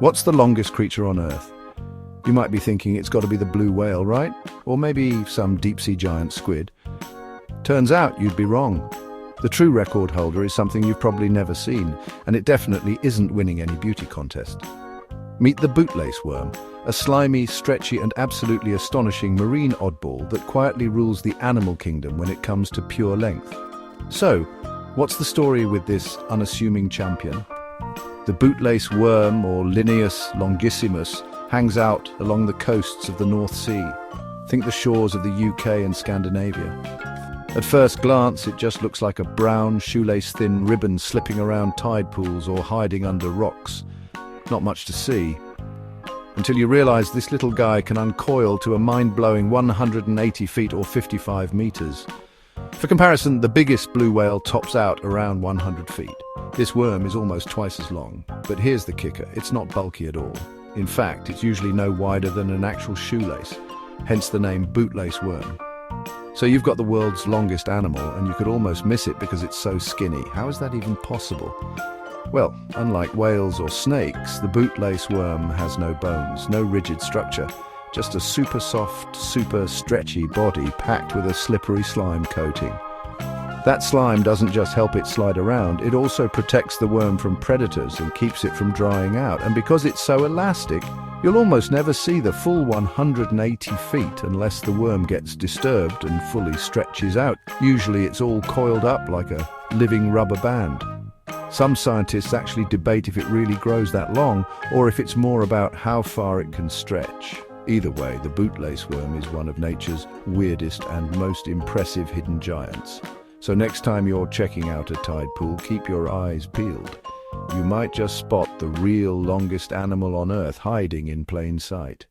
What's the longest creature on Earth? You might be thinking it's got to be the blue whale, right? Or maybe some deep-sea giant squid. Turns out you'd be wrong. The true record holder is something you've probably never seen, and it definitely isn't winning any beauty contest. Meet the Bootlace worm, a slimy, stretchy and absolutely astonishing marine oddball that quietly rules the animal kingdom when it comes to pure length. So, what's the story with this unassuming champion? The Bootlace worm, or Linnaeus longissimus, hangs out along the coasts of the North Sea. Think the shores of the UK and Scandinavia. At first glance, it just looks like a brown, shoelace-thin ribbon slipping around tide pools or hiding under rocks. Not much to see. Until you realize this little guy can uncoil to a mind-blowing 180 feet or 55 meters. For comparison, the biggest blue whale tops out around 100 feet. This worm is almost twice as long, but here's the kicker, it's not bulky at all. In fact, it's usually no wider than an actual shoelace, hence the name Bootlace worm. So you've got the world's longest animal, and you could almost miss it because it's so skinny. How is that even possible? Well, unlike whales or snakes, the Bootlace worm has no bones, no rigid structure, just a super soft, super stretchy body packed with a slippery slime coating. That slime doesn't just help it slide around, it also protects the worm from predators and keeps it from drying out. And because it's so elastic, you'll almost never see the full 180 feet unless the worm gets disturbed and fully stretches out. Usually it's all coiled up like a living rubber band. Some scientists actually debate if it really grows that long or if it's more about how far it can stretch. Either way, the Bootlace worm is one of nature's weirdest and most impressive hidden giants. So next time you're checking out a tide pool, keep your eyes peeled. You might just spot the real longest animal on Earth hiding in plain sight.